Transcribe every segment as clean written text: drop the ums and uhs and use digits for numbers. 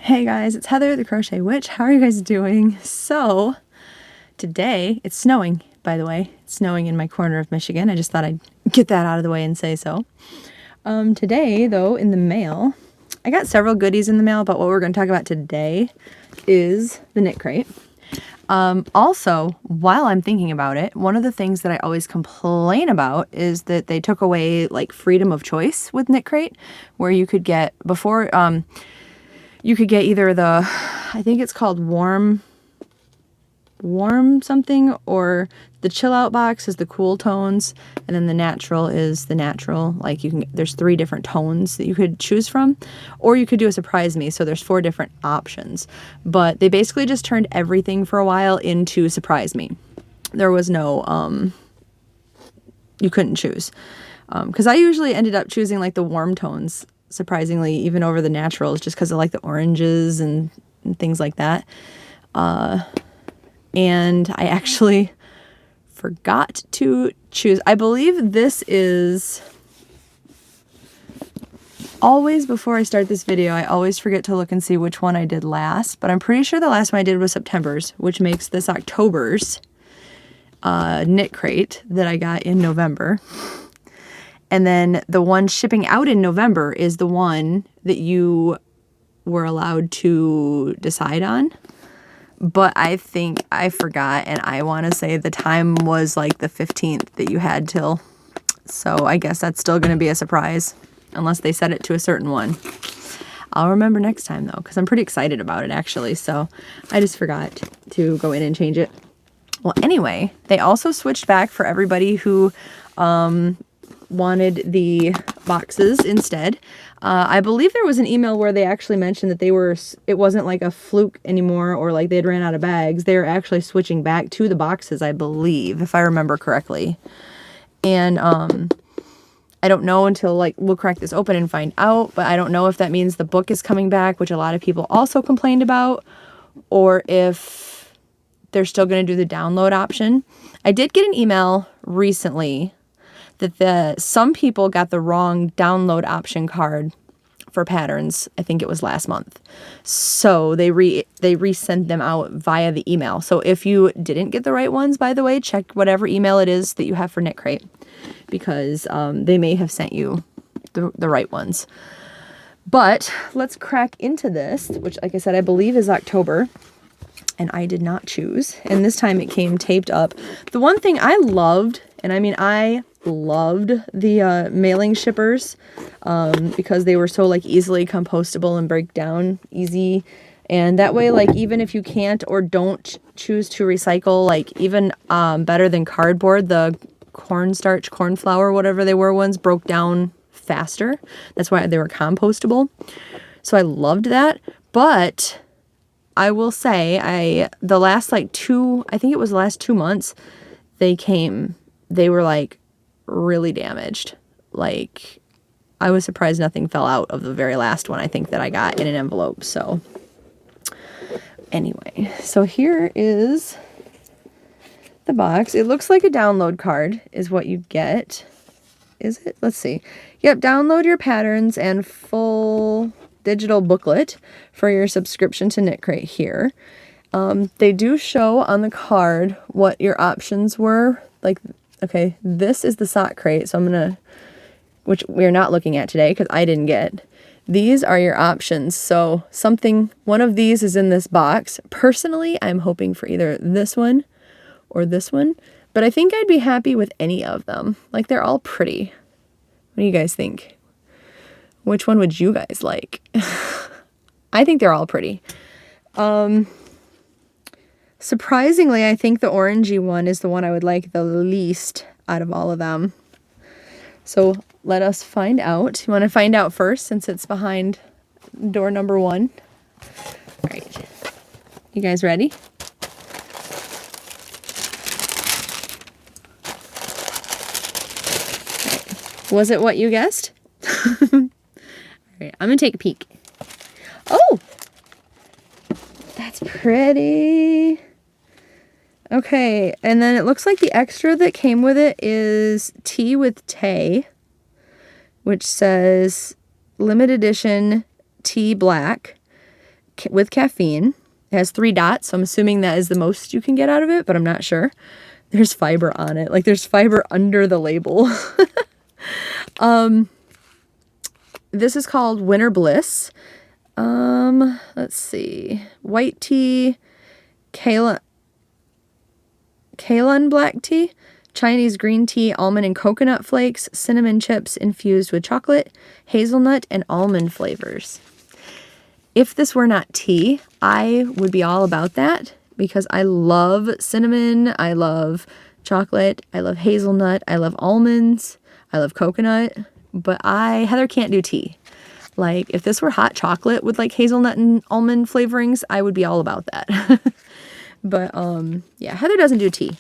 Hey guys, it's Heather, the Crochet Witch. How are you guys doing? So, today, it's snowing, by the way. It's snowing in my corner of Michigan. I just thought I'd get that out of the way and say so. Today, though, in the mail, I got several goodies in the mail, but what we're going to talk about today is the knit crate. Also, while I'm thinking about it, one of the things that I always complain about is that they took away, like, freedom of choice with knit crate, where you could get, before, you could get either the, I think it's called warm something, or the chill out box is the cool tones, and then the natural is the natural. Like there's 3 different tones that you could choose from, or you could do a surprise me. So there's 4 different options, but they basically just turned everything for a while into surprise me. There was no, you couldn't choose. 'Cause I usually ended up choosing like the warm tones, surprisingly, even over the naturals, just because I like the oranges and things like that. And I actually forgot to choose. I believe this is always, before I start this video, I always forget to look and see which one I did last, but I'm pretty sure the last one I did was September's, which makes this October's knit crate that I got in November. And then the one shipping out in November is the one that you were allowed to decide on. But I think I forgot, and I want to say the time was like the 15th that you had till. So I guess that's still going to be a surprise, unless they set it to a certain one. I'll remember next time, though, because I'm pretty excited about it, actually. So I just forgot to go in and change it. Well, anyway, they also switched back for everybody who wanted the boxes instead. I believe there was an email where they actually mentioned that it wasn't like a fluke anymore, or like they'd ran out of bags. They're actually switching back to the boxes, I believe, if I remember correctly. And I don't know until, like, we'll crack this open and find out, but I don't know if that means the book is coming back, which a lot of people also complained about, or if they're still going to do the download option. I did get an email recently that some people got the wrong download option card for patterns. I think it was last month. So they resent them out via the email. So if you didn't get the right ones, by the way, check whatever email it is that you have for Knit Crate, because they may have sent you the right ones. But let's crack into this, which, like I said, I believe is October. And I did not choose. And this time it came taped up. The one thing I loved, and I mean, I loved the mailing shippers because they were so, like, easily compostable and break down easy. And that way, like, even if you can't or don't choose to recycle, like, even better than cardboard, the cornstarch, corn flour, whatever they were ones, broke down faster. That's why they were compostable. So I loved that. But I will say, the last, like, I think it was the last 2 months, they were, like, really damaged. Like, I was surprised nothing fell out of the very last one, I think, that I got in an envelope. So anyway, so here is the box. It looks like a download card is what you get. Is it? Let's see. Yep, download your patterns and full digital booklet for your subscription to Knit Crate here. They do show on the card what your options were. Like, okay, this is the sock crate, so which we're not looking at today because I didn't get. These are your options. So one of these is in this box. Personally, I'm hoping for either this one or this one, but I think I'd be happy with any of them. Like, they're all pretty. What do you guys think? Which one would you guys like? I think they're all pretty. Surprisingly, I think the orangey one is the one I would like the least out of all of them. So let us find out. You want to find out first, since it's behind door number 1? All right. You guys ready? All right. Was it what you guessed? Right, I'm gonna take a peek. Oh, that's pretty. Okay, and then it looks like the extra that came with it is Tea with Tay, which says limited edition tea black, with caffeine. It has 3 dots, so I'm assuming that is the most you can get out of it, but I'm not sure. There's fiber on it. Like, there's fiber under the label. This is called Winter Bliss. Let's see. White tea, Kalen black tea, Chinese green tea, almond and coconut flakes, cinnamon chips infused with chocolate, hazelnut, and almond flavors. If this were not tea, I would be all about that because I love cinnamon, I love chocolate, I love hazelnut, I love almonds, I love coconut, but Heather can't do tea. Like, if this were hot chocolate with like hazelnut and almond flavorings, I would be all about that. But yeah, Heather doesn't do tea.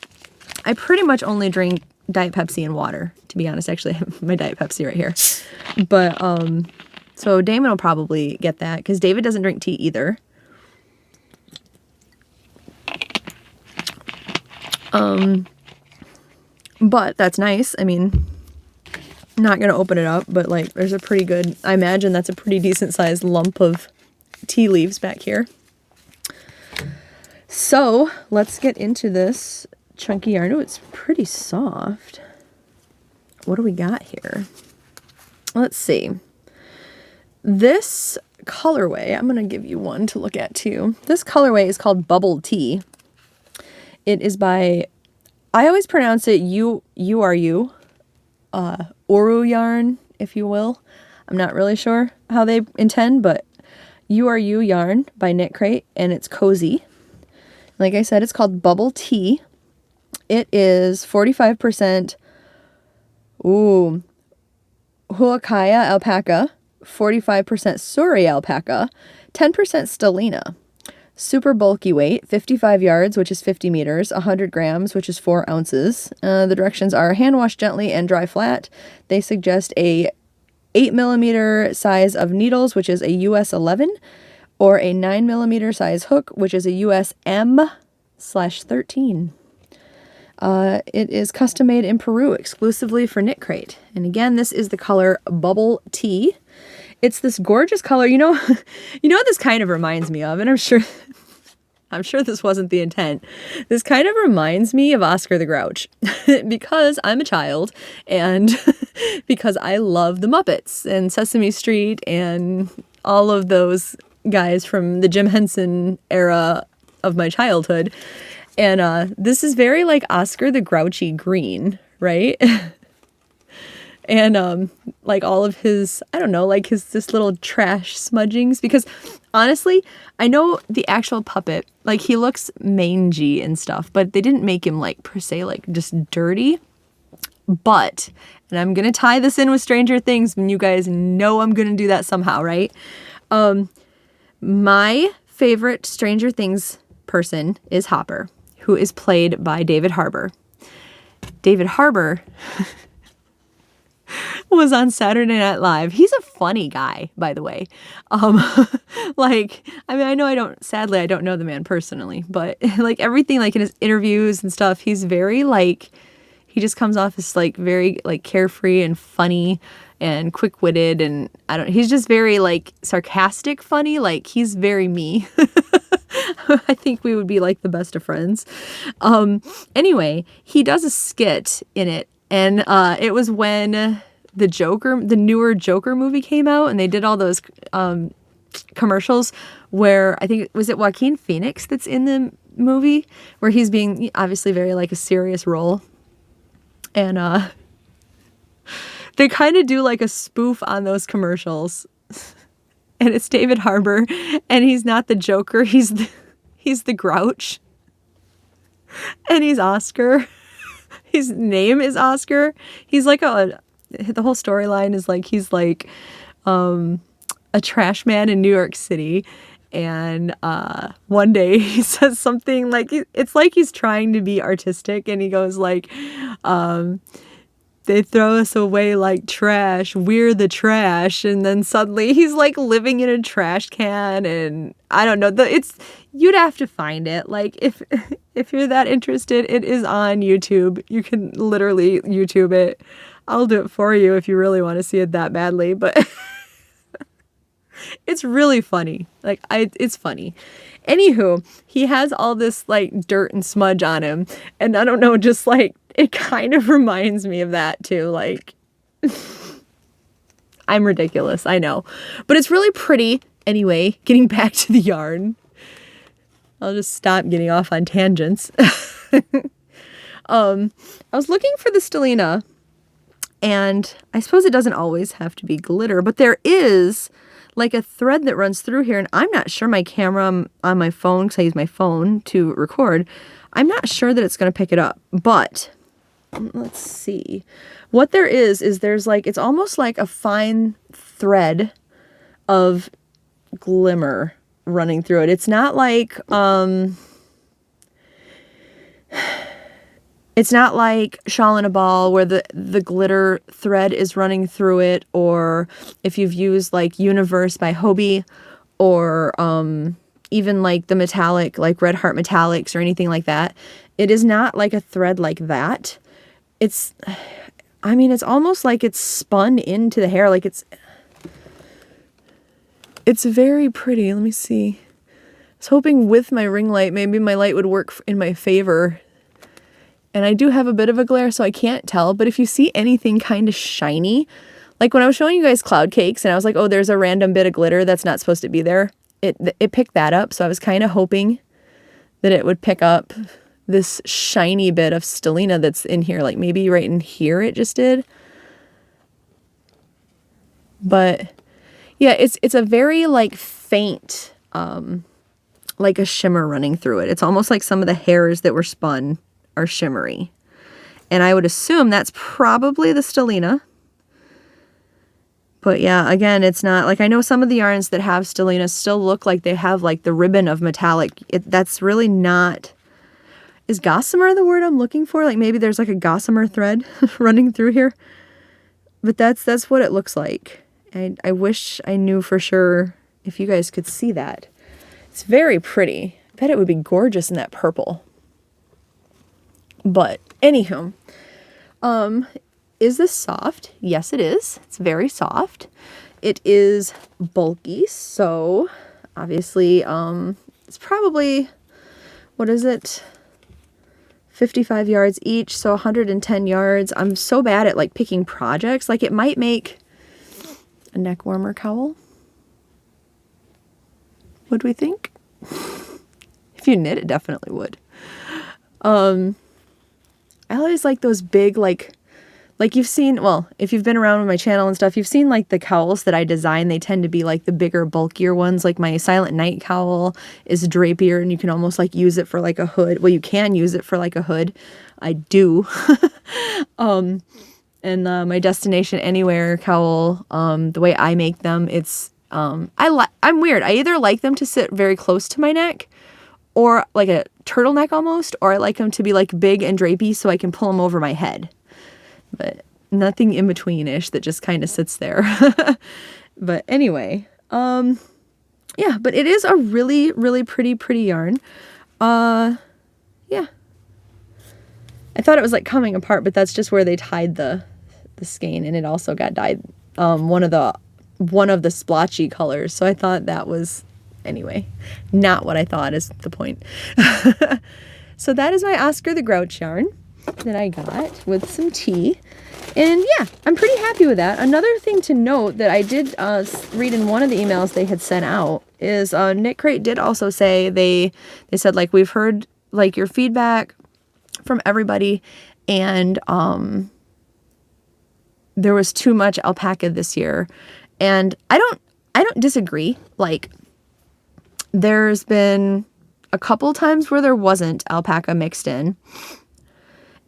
I pretty much only drink Diet Pepsi and water, to be honest. Actually, I have my Diet Pepsi right here. But so Damon will probably get that because David doesn't drink tea either. But that's nice. I mean, I'm not gonna open it up, but like there's a pretty good, I imagine that's a pretty decent sized lump of tea leaves back here. So let's get into this chunky yarn. Oh, it's pretty soft. What do we got here? Let's see. This colorway, I'm gonna give you one to look at too. This colorway is called Bubble Tea. It is by, I always pronounce it Uru yarn, if you will. I'm not really sure how they intend, but Uru yarn by Knit Crate, and it's cozy. Like I said, it's called Bubble Tea. It is 45% Huacaya alpaca, 45% Suri alpaca, 10% Stellina. Super bulky weight, 55 yards, which is 50 meters, 100 grams, which is 4 ounces. The directions are hand wash gently and dry flat. They suggest a 8mm size of needles, which is a US 11, or a 9mm size hook, which is a US M/13. It is custom made in Peru exclusively for Knit Crate. And again, this is the color Bubble Tea. It's this gorgeous color. You know what this kind of reminds me of, and I'm sure this wasn't the intent. This kind of reminds me of Oscar the Grouch because I'm a child and because I love the Muppets and Sesame Street and all of those guys from the Jim Henson era of my childhood. And this is very like Oscar the Grouchy green, right? And like all of his, I don't know, like this little trash smudgings, because honestly, I know the actual puppet, like he looks mangy and stuff, but they didn't make him like per se like just dirty. But, and I'm gonna tie this in with Stranger Things, and you guys know I'm gonna do that somehow, right? My favorite Stranger Things person is Hopper, who is played by David Harbour. David Harbour was on Saturday Night Live. He's a funny guy, by the way. Like, I mean, sadly, I don't know the man personally, but like everything, like in his interviews and stuff, he's very like, he just comes off as like very like carefree and funny and quick-witted, and he's just very like sarcastic funny. Like he's very me. I think we would be like the best of friends. Anyway, he does a skit in it, and it was when the newer Joker movie came out, and they did all those commercials where I think was it Joaquin Phoenix that's in the movie, where he's being obviously very like a serious role, and they kind of do like a spoof on those commercials. And it's David Harbour, and he's not the Joker, he's the Grouch. And he's Oscar. His name is Oscar. He's like the whole storyline is like he's like a trash man in New York City. And one day he says something like, it's like he's trying to be artistic, and he goes like, they throw us away like trash. We're the trash. And then suddenly he's like living in a trash can, and I don't know. You'd have to find it. Like if you're that interested, it is on YouTube. You can literally YouTube it. I'll do it for you if you really want to see it that badly. But It's really funny. Like, it's funny. Anywho, he has all this like dirt and smudge on him. And I don't know, just like, it kind of reminds me of that too. Like, I'm ridiculous, I know. But it's really pretty. Anyway, getting back to the yarn. I'll just stop getting off on tangents. I was looking for the stellina, and I suppose it doesn't always have to be glitter, but there is like a thread that runs through here, and I'm not sure my camera on my phone, because I use my phone to record, I'm not sure that it's going to pick it up, but let's see. What there is there's like, it's almost like a fine thread of glimmer running through it. It's not like, it's not like Shawl in a Ball where the glitter thread is running through it, or if you've used like Universe by Hobie, or even like the metallic, like Red Heart Metallics or anything like that. It is not like a thread like that. It's, I mean, it's almost like it's spun into the hair. Like it's very pretty. Let me see. I was hoping with my ring light, maybe my light would work in my favor. And I do have a bit of a glare, so I can't tell. But if you see anything kind of shiny, like when I was showing you guys cloud cakes and I was like, oh, there's a random bit of glitter that's not supposed to be there. It picked that up. So I was kind of hoping that it would pick up this shiny bit of stellina that's in here. Like maybe right in here it just did. But yeah, it's a very like faint, like a shimmer running through it. It's almost like some of the hairs that were spun are shimmery. And I would assume that's probably the stellina. But yeah, again, it's not, like I know some of the yarns that have stellina still look like they have like the ribbon of metallic. That's really not, is gossamer the word I'm looking for? Like maybe there's like a gossamer thread running through here. But that's what it looks like. I wish I knew for sure if you guys could see that. It's very pretty. I bet it would be gorgeous in that purple. But anywho, is this soft? Yes, it is. It's very soft. It is bulky, so obviously it's probably, what is it? 55 yards each, so 110 yards. I'm so bad at like picking projects. Like it might make a neck warmer cowl. Would we think? If you knit, it definitely would. I always like those big, like you've seen, well, if you've been around with my channel and stuff, you've seen like the cowls that I design. They tend to be like the bigger, bulkier ones. Like my Silent Night cowl is drapier and you can almost like use it for like a hood. Well, you can use it for like a hood. I do. And my Destination Anywhere cowl, the way I make them, it's, I'm weird. I either like them to sit very close to my neck or like a turtleneck almost, or I like them to be like big and drapey so I can pull them over my head. But nothing in between-ish that just kind of sits there. But anyway, yeah, but it is a really, really pretty yarn. Yeah. I thought it was like coming apart, but that's just where they tied the skein, and it also got dyed one of the splotchy colors. So I thought that was, anyway, not what I thought is the point. So that is my Oscar the Grouch yarn that I got with some tea. And yeah, I'm pretty happy with that. Another thing to note that I did read in one of the emails they had sent out is Knit Crate did also say, they said like, we've heard like your feedback from everybody, and there was too much alpaca this year. And I don't disagree. Like there's been a couple times where there wasn't alpaca mixed in.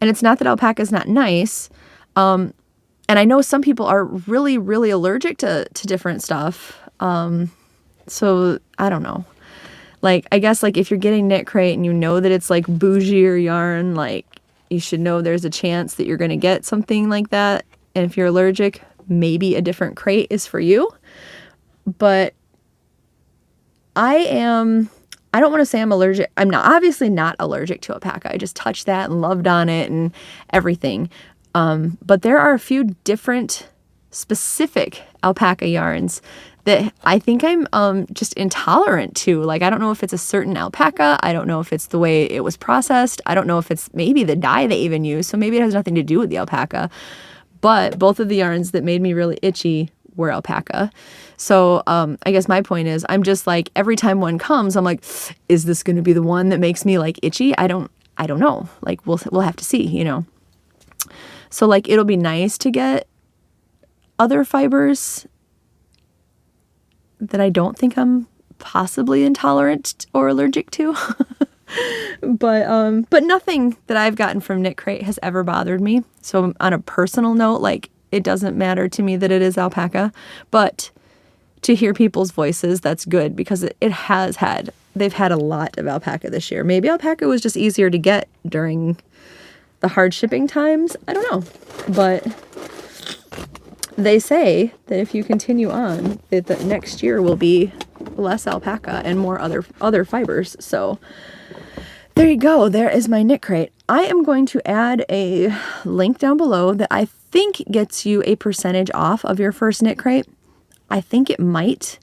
And it's not that alpaca is not nice. And I know some people are really, really allergic to different stuff. So I don't know. Like, I guess like if you're getting Knit Crate and you know that it's like bougier yarn, like you should know there's a chance that you're going to get something like that. And if you're allergic, maybe a different crate is for you. But I don't want to say I'm allergic. I'm not, obviously not allergic to alpaca. I just touched that and loved on it and everything. But there are a few different specific alpaca yarns that I think I'm just intolerant to. Like, I don't know if it's a certain alpaca. I don't know if it's the way it was processed. I don't know if it's maybe the dye they even use. So maybe it has nothing to do with the alpaca. But both of the yarns that made me really itchy were alpaca. So I guess my point is, I'm just like, every time one comes, I'm like, is this going to be the one that makes me like itchy? I don't know. Like, we'll have to see, you know. So like, it'll be nice to get other fibers that I don't think I'm possibly intolerant or allergic to. But nothing that I've gotten from Knit Crate has ever bothered me. So on a personal note, like, it doesn't matter to me that it is alpaca, but to hear people's voices, that's good, because they've had a lot of alpaca this year. Maybe alpaca was just easier to get during the hard shipping times. I don't know. But they say that if you continue on, that next year will be less alpaca and more other fibers. So there you go. There is my Knit Crate. I am going to add a link down below that I think gets you a percentage off of your first Knit Crate. I think it might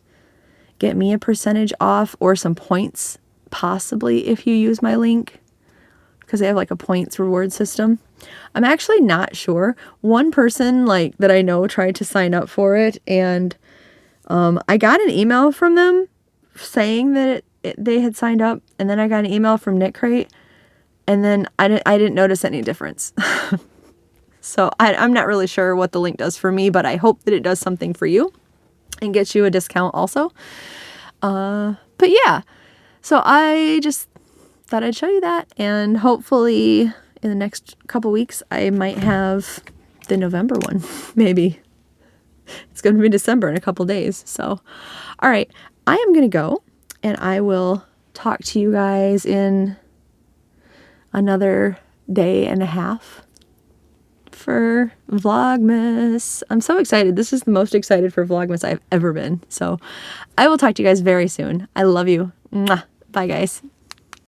get me a percentage off or some points, possibly, if you use my link, because they have like a points reward system. I'm actually not sure. One person like that I know tried to sign up for it, and I got an email from them saying that they had signed up, and then I got an email from Knit Crate, and then I didn't notice any difference. So I'm not really sure what the link does for me, but I hope that it does something for you and gets you a discount also. But yeah, so I just thought I'd show you that, and hopefully in the next couple weeks I might have the November one. Maybe. It's going to be December in a couple days. So, all right, I am going to go, and I will talk to you guys in another day and a half for Vlogmas. I'm so excited. This is the most excited for Vlogmas I've ever been. So I will talk to you guys very soon. I love you. Mwah. Bye, guys.